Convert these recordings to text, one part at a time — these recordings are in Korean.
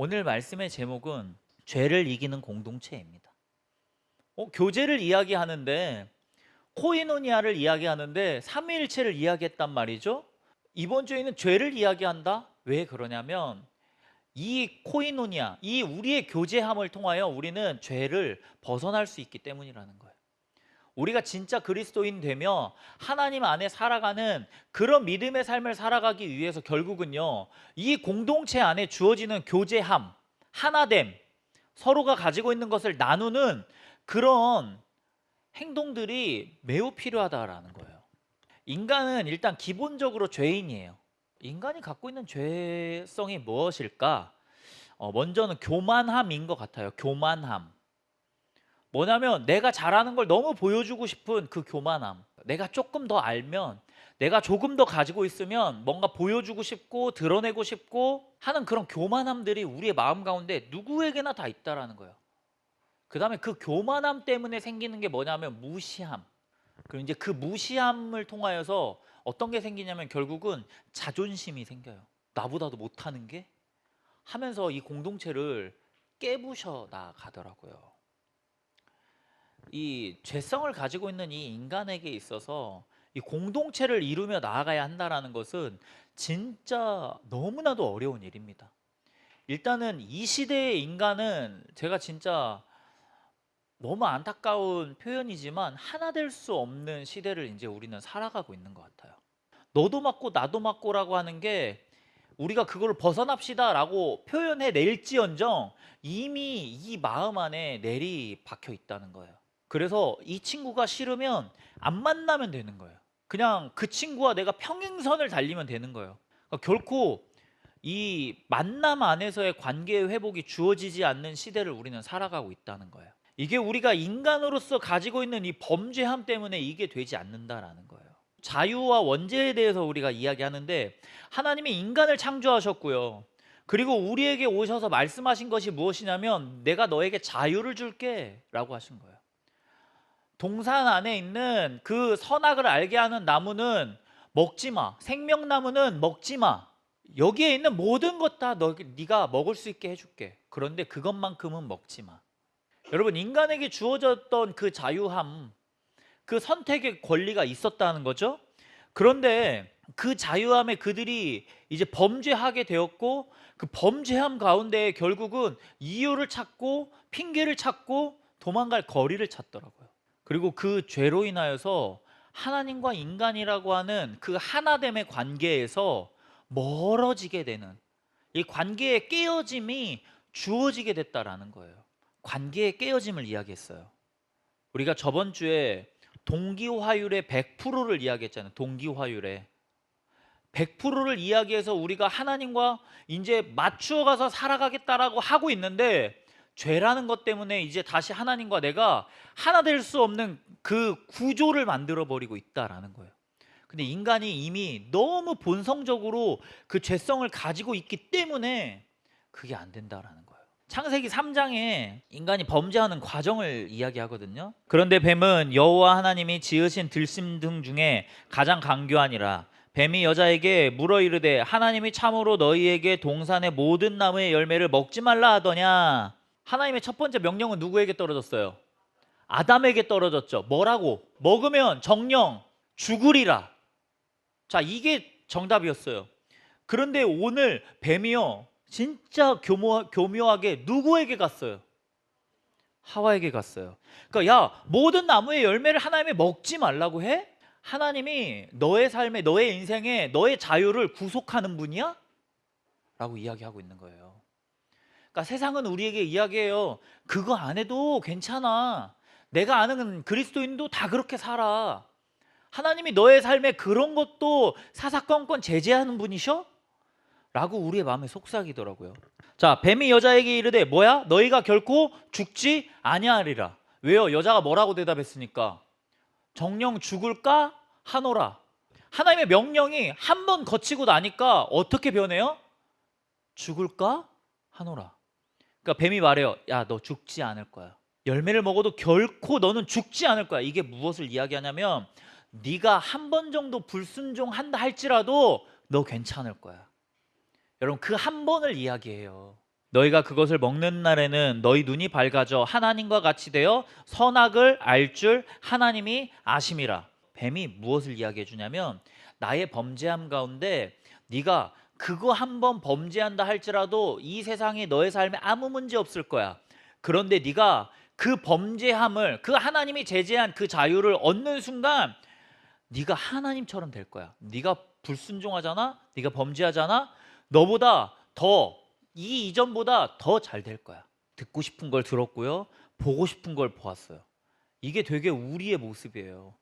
오늘 말씀의 제목은 죄를 이기는 공동체입니다. 교제를 이야기하는데 코이노니아를 이야기하는데 삼위일체를 이야기했단 말이죠. 이번 주에는 죄를 이야기한다? 왜 그러냐면 이 코이노니아, 이 우리의 교제함을 통하여 우리는 죄를 벗어날 수 있기 때문이라는 거예요. 우리가 진짜 그리스도인 되며 하나님 안에 살아가는 그런 믿음의 삶을 살아가기 위해서 결국은요, 이 공동체 안에 주어지는 교제함, 하나됨, 서로가 가지고 있는 것을 나누는 그런 행동들이 매우 필요하다라는 거예요. 인간은 일단 기본적으로 죄인이에요. 인간이 갖고 있는 죄성이 무엇일까? 먼저는 교만함인 것 같아요. 교만함. 뭐냐면 내가 잘하는 걸 너무 보여주고 싶은 그 교만함. 내가 조금 더 알면, 내가 조금 더 가지고 있으면 뭔가 보여주고 싶고 드러내고 싶고 하는 그런 교만함들이 우리의 마음 가운데 누구에게나 다 있다라는 거예요. 그 다음에 그 교만함 때문에 생기는 게 뭐냐면 무시함. 그리고 이제 그 무시함을 통하여서 어떤 게 생기냐면 결국은 자존심이 생겨요. 나보다도 못하는 게 하면서 이 공동체를 깨부셔 나가더라고요. 이 죄성을 가지고 있는 이 인간에게 있어서 이 공동체를 이루며 나아가야 한다는 것은 진짜 너무나도 어려운 일입니다. 일단은 이 시대의 인간은 제가 진짜 너무 안타까운 표현이지만 하나 될 수 없는 시대를 이제 우리는 살아가고 있는 것 같아요. 너도 맞고 나도 맞고라고 하는 게 우리가 그걸 벗어납시다 라고 표현해 낼지언정 이미 이 마음 안에 넬이 박혀 있다는 거예요. 그래서 이 친구가 싫으면 안 만나면 되는 거예요. 그냥 그 친구와 내가 평행선을 달리면 되는 거예요. 그러니까 결코 이 만남 안에서의 관계의 회복이 주어지지 않는 시대를 우리는 살아가고 있다는 거예요. 이게 우리가 인간으로서 가지고 있는 이 범죄함 때문에 이게 되지 않는다라는 거예요. 자유와 원죄에 대해서 우리가 이야기하는데 하나님이 인간을 창조하셨고요. 그리고 우리에게 오셔서 말씀하신 것이 무엇이냐면 내가 너에게 자유를 줄게 라고 하신 거예요. 동산 안에 있는 그 선악을 알게 하는 나무는 먹지 마. 생명나무는 먹지 마. 여기에 있는 모든 것 다 네가 먹을 수 있게 해줄게. 그런데 그것만큼은 먹지 마. 여러분, 인간에게 주어졌던 그 자유함, 그 선택의 권리가 있었다는 거죠. 그런데 그 자유함에 그들이 이제 범죄하게 되었고 그 범죄함 가운데 결국은 이유를 찾고 핑계를 찾고 도망갈 거리를 찾더라고요. 그리고 그 죄로 인하여서 하나님과 인간이라고 하는 그 하나됨의 관계에서 멀어지게 되는 이 관계의 깨어짐이 주어지게 됐다라는 거예요. 관계의 깨어짐을 이야기했어요. 우리가 저번 주에 동기화율의 100%를 이야기했잖아요. 동기화율의 100%를 이야기해서 우리가 하나님과 이제 맞추어 가서 살아가겠다라고 하고 있는데 죄라는 것 때문에 이제 다시 하나님과 내가 하나 될 수 없는 그 구조를 만들어 버리고 있다라는 거예요. 근데 인간이 이미 너무 본성적으로 그 죄성을 가지고 있기 때문에 그게 안 된다라는 거예요. 창세기 3장에 인간이 범죄하는 과정을 이야기하거든요. 그런데 뱀은 여호와 하나님이 지으신 들짐승 중에 가장 강교하니라. 뱀이 여자에게 물어 이르되 하나님이 참으로 너희에게 동산의 모든 나무의 열매를 먹지 말라 하더냐. 하나님의 첫 번째 명령은 누구에게 떨어졌어요? 아담에게 떨어졌죠. 뭐라고? 먹으면 정령 죽으리라. 자, 이게 정답이었어요. 그런데 오늘 뱀이요 진짜 교묘하게 누구에게 갔어요? 하와에게 갔어요. 그러니까 야, 모든 나무의 열매를 하나님이 먹지 말라고 해? 하나님이 너의 삶에, 너의 인생에, 너의 자유를 구속하는 분이야? 라고 이야기하고 있는 거예요. 그러니까 세상은 우리에게 이야기해요. 그거 안 해도 괜찮아. 내가 아는 그리스도인도 다 그렇게 살아. 하나님이 너의 삶에 그런 것도 사사건건 제재하는 분이셔? 라고 우리의 마음에 속삭이더라고요. 자, 뱀이 여자에게 이르되 뭐야? 너희가 결코 죽지 아니하리라. 왜요? 여자가 뭐라고 대답했으니까? 정령 죽을까 하노라. 하나님의 명령이 한 번 거치고 나니까 어떻게 변해요? 죽을까 하노라. 그러니까 뱀이 말해요. 야, 너 죽지 않을 거야. 열매를 먹어도 결코 너는 죽지 않을 거야. 이게 무엇을 이야기하냐면 네가 한 번 정도 불순종한다 할지라도 너 괜찮을 거야. 여러분, 그 한 번을 이야기해요. 너희가 그것을 먹는 날에는 너희 눈이 밝아져 하나님과 같이 되어 선악을 알 줄 하나님이 아심이라. 뱀이 무엇을 이야기해 주냐면 나의 범죄함 가운데 네가 그거 한번 범죄한다 할지라도 이 세상에 너의 삶에 아무 문제 없을 거야. 그런데 네가 그 범죄함을, 그 하나님이 제재한 그 자유를 얻는 순간 네가 하나님처럼 될 거야. 네가 불순종하잖아, 네가 범죄하잖아, 너보다 더, 이 이전보다 더 잘 될 거야. 듣고 싶은 걸 들었고요, 보고 싶은 걸 보았어요. 이게 되게 우리의 모습이에요.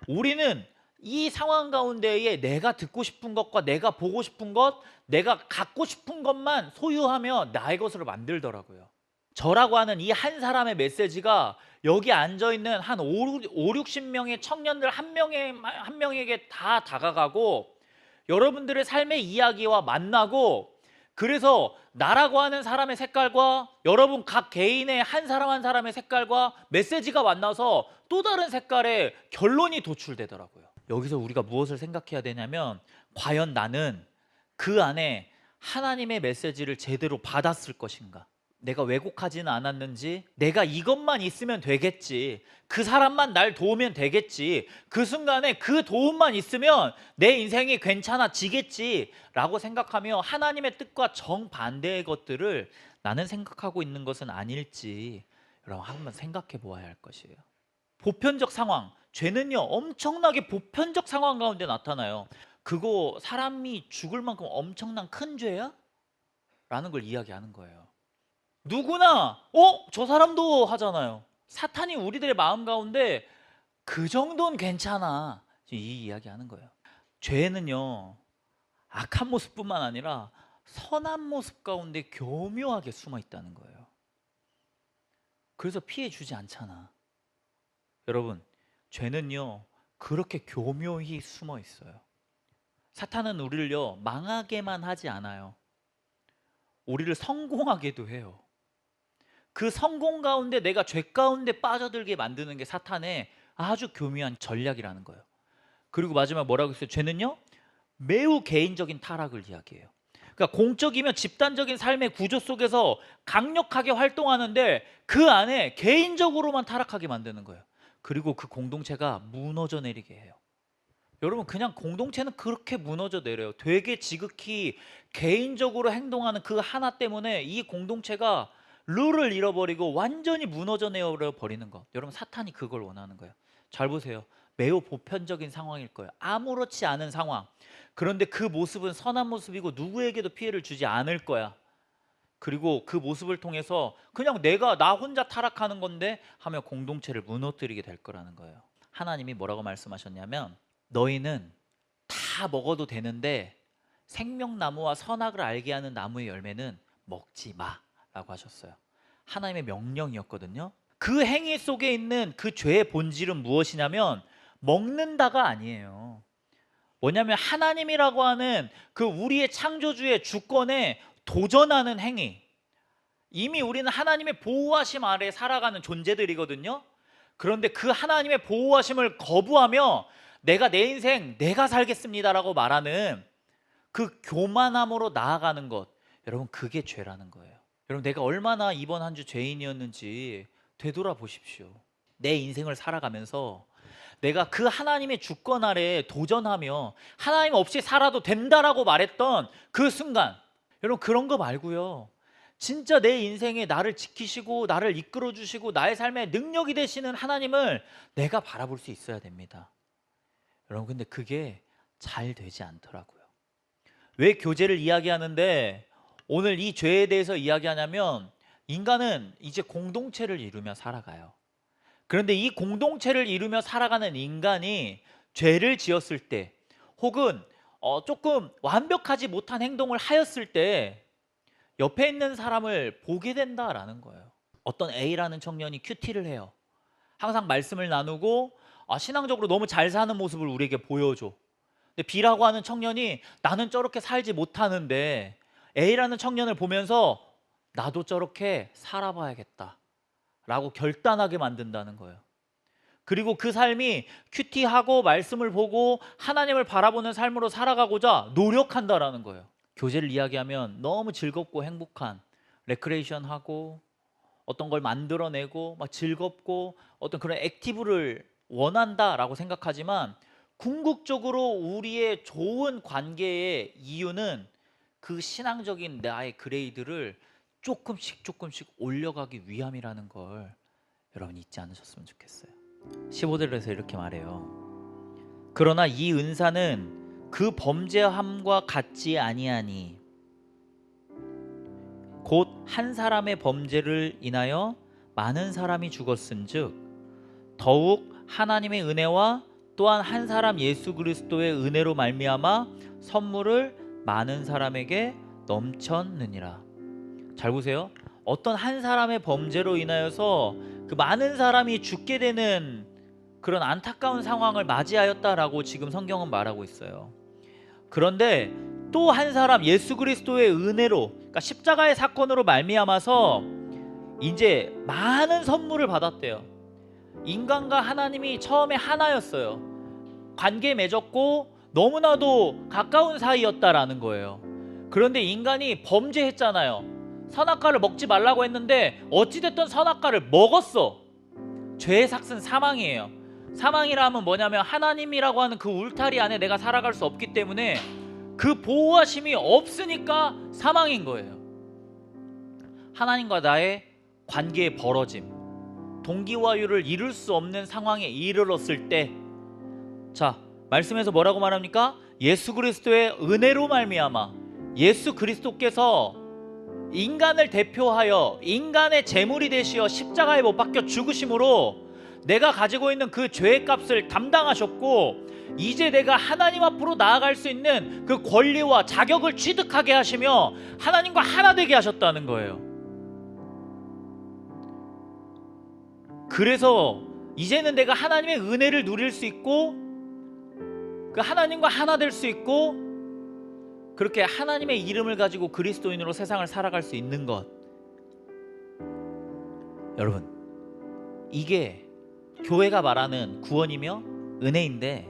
우리는 이 상황 가운데에 내가 듣고 싶은 것과 내가 보고 싶은 것, 내가 갖고 싶은 것만 소유하며 나의 것으로 만들더라고요. 저라고 하는 이 한 사람의 메시지가 여기 앉아있는 한 5, 60명의 청년들 한 명에게 다 다가가고 여러분들의 삶의 이야기와 만나고, 그래서 나라고 하는 사람의 색깔과 여러분 각 개인의 한 사람 한 사람의 색깔과 메시지가 만나서 또 다른 색깔의 결론이 도출되더라고요. 여기서 우리가 무엇을 생각해야 되냐면, 과연 나는 그 안에 하나님의 메시지를 제대로 받았을 것인가? 내가 왜곡하지는 않았는지, 내가 이것만 있으면 되겠지, 그 사람만 날 도우면 되겠지, 그 순간에 그 도움만 있으면 내 인생이 괜찮아지겠지 라고 생각하며 하나님의 뜻과 정반대의 것들을 나는 생각하고 있는 것은 아닐지 여러분 한번 생각해 보아야 할 것이에요. 보편적 상황, 죄는요 엄청나게 보편적 상황 가운데 나타나요. 그거 사람이 죽을 만큼 엄청난 큰 죄야? 라는 걸 이야기하는 거예요. 누구나 저 사람도 하잖아요. 사탄이 우리들의 마음 가운데 그 정도는 괜찮아, 이 이야기 하는 거예요. 죄는요 악한 모습뿐만 아니라 선한 모습 가운데 교묘하게 숨어 있다는 거예요. 그래서 피해 주지 않잖아. 여러분, 죄는요 그렇게 교묘히 숨어 있어요. 사탄은 우리를요 망하게만 하지 않아요. 우리를 성공하게도 해요. 그 성공 가운데 내가 죄 가운데 빠져들게 만드는 게 사탄의 아주 교묘한 전략이라는 거예요. 그리고 마지막 뭐라고 했어요? 죄는요 매우 개인적인 타락을 이야기해요. 그러니까 공적이면 집단적인 삶의 구조 속에서 강력하게 활동하는데 그 안에 개인적으로만 타락하게 만드는 거예요. 그리고 그 공동체가 무너져 내리게 해요. 여러분, 그냥 공동체는 그렇게 무너져 내려요. 되게 지극히 개인적으로 행동하는 그 하나 때문에 이 공동체가 룰을 잃어버리고 완전히 무너져 내려 버리는 것. 여러분, 사탄이 그걸 원하는 거예요. 잘 보세요. 매우 보편적인 상황일 거예요. 아무렇지 않은 상황. 그런데 그 모습은 선한 모습이고 누구에게도 피해를 주지 않을 거야. 그리고 그 모습을 통해서 그냥 내가 나 혼자 타락하는 건데 하며 공동체를 무너뜨리게 될 거라는 거예요. 하나님이 뭐라고 말씀하셨냐면, 너희는 다 먹어도 되는데 생명나무와 선악을 알게 하는 나무의 열매는 먹지 마 라고 하셨어요. 하나님의 명령이었거든요. 그 행위 속에 있는 그 죄의 본질은 무엇이냐면 먹는다가 아니에요. 뭐냐면 하나님이라고 하는 그 우리의 창조주의 주권에 도전하는 행위. 이미 우리는 하나님의 보호하심 아래 살아가는 존재들이거든요. 그런데 그 하나님의 보호하심을 거부하며 내가 내 인생 내가 살겠습니다라고 말하는 그 교만함으로 나아가는 것, 여러분 그게 죄라는 거예요. 여러분, 내가 얼마나 이번 한 주 죄인이었는지 되돌아보십시오. 내 인생을 살아가면서 내가 그 하나님의 주권 아래 도전하며 하나님 없이 살아도 된다라고 말했던 그 순간, 여러분 그런 거 말고요, 진짜 내 인생에 나를 지키시고 나를 이끌어 주시고 나의 삶에 능력이 되시는 하나님을 내가 바라볼 수 있어야 됩니다. 여러분, 근데 그게 잘 되지 않더라고요. 왜 교제를 이야기하는데 오늘 이 죄에 대해서 이야기하냐면, 인간은 이제 공동체를 이루며 살아가요. 그런데 이 공동체를 이루며 살아가는 인간이 죄를 지었을 때, 혹은 조금 완벽하지 못한 행동을 하였을 때 옆에 있는 사람을 보게 된다라는 거예요. 어떤 A라는 청년이 큐티를 해요. 항상 말씀을 나누고 신앙적으로 너무 잘 사는 모습을 우리에게 보여줘. 근데 B라고 하는 청년이 나는 저렇게 살지 못하는데 A라는 청년을 보면서 나도 저렇게 살아봐야겠다 라고 결단하게 만든다는 거예요. 그리고 그 삶이 큐티하고 말씀을 보고 하나님을 바라보는 삶으로 살아가고자 노력한다라는 거예요. 교제를 이야기하면 너무 즐겁고 행복한, 레크레이션 하고 어떤 걸 만들어내고 막 즐겁고 어떤 그런 액티브를 원한다라고 생각하지만, 궁극적으로 우리의 좋은 관계의 이유는 그 신앙적인 나의 그레이드를 조금씩 올려가기 위함이라는 걸 여러분 잊지 않으셨으면 좋겠어요. 15절에서 이렇게 말해요. 그러나 이 은사는 그 범죄함과 같지 아니하니 곧 한 사람의 범죄를 인하여 많은 사람이 죽었은즉 더욱 하나님의 은혜와 또한 한 사람 예수 그리스도의 은혜로 말미암아 선물을 많은 사람에게 넘쳤느니라. 잘 보세요. 어떤 한 사람의 범죄로 인하여서 그 많은 사람이 죽게 되는 그런 안타까운 상황을 맞이하였다라고 지금 성경은 말하고 있어요. 그런데 또 한 사람 예수 그리스도의 은혜로, 그러니까 십자가의 사건으로 말미암아서 이제 많은 선물을 받았대요. 인간과 하나님이 처음에 하나였어요. 관계 맺었고 너무나도 가까운 사이였다라는 거예요. 그런데 인간이 범죄했잖아요. 선악과를 먹지 말라고 했는데 어찌됐든 선악과를 먹었어. 죄의 삭은 사망이에요. 사망이라 하면 뭐냐면 하나님이라고 하는 그 울타리 안에 내가 살아갈 수 없기 때문에 그 보호하심이 없으니까 사망인 거예요. 하나님과 나의 관계의 벌어짐, 동기화율을 이룰 수 없는 상황에 이르렀을 때, 자, 말씀에서 뭐라고 말합니까? 예수 그리스도의 은혜로 말미암아, 예수 그리스도께서 인간을 대표하여 인간의 제물이 되시어 십자가에 못 박혀 죽으심으로 내가 가지고 있는 그 죄의 값을 담당하셨고, 이제 내가 하나님 앞으로 나아갈 수 있는 그 권리와 자격을 취득하게 하시며 하나님과 하나 되게 하셨다는 거예요. 그래서 이제는 내가 하나님의 은혜를 누릴 수 있고 그 하나님과 하나 될 수 있고 그렇게 하나님의 이름을 가지고 그리스도인으로 세상을 살아갈 수 있는 것. 여러분, 이게 교회가 말하는 구원이며 은혜인데,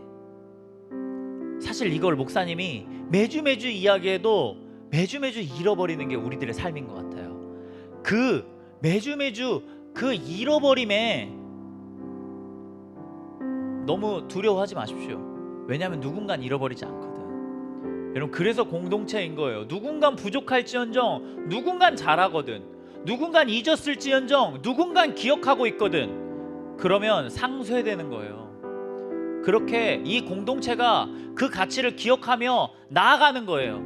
사실 이걸 목사님이 매주 이야기해도 매주 잃어버리는 게 우리들의 삶인 것 같아요. 그 매주 그 잃어버림에 너무 두려워하지 마십시오. 왜냐하면 누군간 잃어버리지 않거든. 여러분, 그래서 공동체인 거예요. 누군간 부족할지언정 누군간 잘하거든. 누군간 잊었을지언정 누군간 기억하고 있거든. 그러면 상쇄되는 거예요. 그렇게 이 공동체가 그 가치를 기억하며 나아가는 거예요.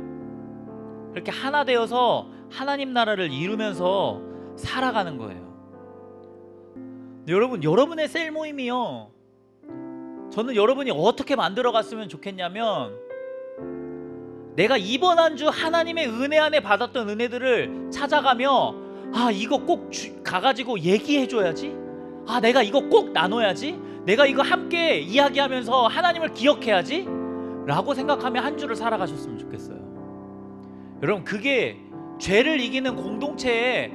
그렇게 하나 되어서 하나님 나라를 이루면서 살아가는 거예요. 여러분, 여러분의 셀 모임이요, 저는 여러분이 어떻게 만들어 갔으면 좋겠냐면, 내가 이번 한 주 하나님의 은혜 안에 받았던 은혜들을 찾아가며, 아, 이거 꼭 가가지고 얘기해 줘야지, 아, 내가 이거 꼭 나눠야지, 내가 이거 함께 이야기하면서 하나님을 기억해야지 라고 생각하며 한 주를 살아가셨으면 좋겠어요. 여러분, 그게 죄를 이기는 공동체의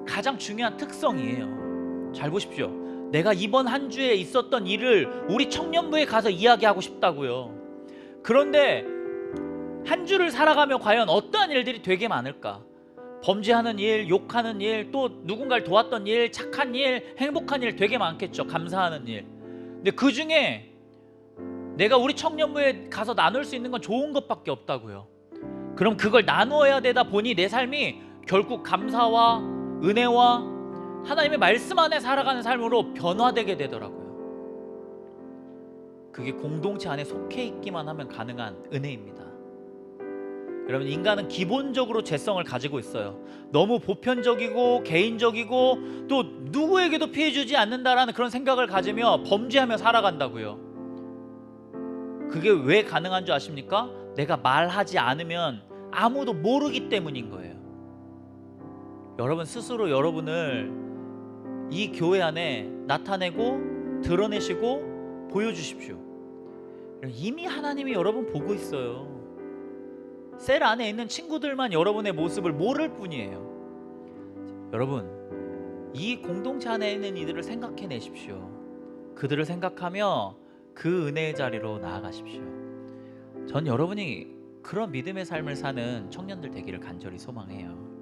가장 중요한 특성이에요. 잘 보십시오. 내가 이번 한 주에 있었던 일을 우리 청년부에 가서 이야기하고 싶다고요. 그런데 한 주를 살아가며 과연 어떠한 일들이 되게 많을까? 범죄하는 일, 욕하는 일, 또 누군가를 도왔던 일, 착한 일, 행복한 일 되게 많겠죠. 감사하는 일. 근데 그 중에 내가 우리 청년부에 가서 나눌 수 있는 건 좋은 것밖에 없다고요. 그럼 그걸 나누어야 되다 보니 내 삶이 결국 감사와 은혜와 하나님의 말씀 안에 살아가는 삶으로 변화되게 되더라고요. 그게 공동체 안에 속해 있기만 하면 가능한 은혜입니다. 여러분, 인간은 기본적으로 죄성을 가지고 있어요. 너무 보편적이고 개인적이고 또 누구에게도 피해 주지 않는다라는 그런 생각을 가지며 범죄하며 살아간다고요. 그게 왜 가능한 줄 아십니까? 내가 말하지 않으면 아무도 모르기 때문인 거예요. 여러분 스스로 여러분을 이 교회 안에 나타내고 드러내시고 보여주십시오. 이미 하나님이 여러분 보고 있어요. 셀 안에 있는 친구들만 여러분의 모습을 모를 뿐이에요. 여러분, 이 공동체 안에 있는 이들을 생각해내십시오. 그들을 생각하며 그 은혜의 자리로 나아가십시오. 전 여러분이 그런 믿음의 삶을 사는 청년들 되기를 간절히 소망해요.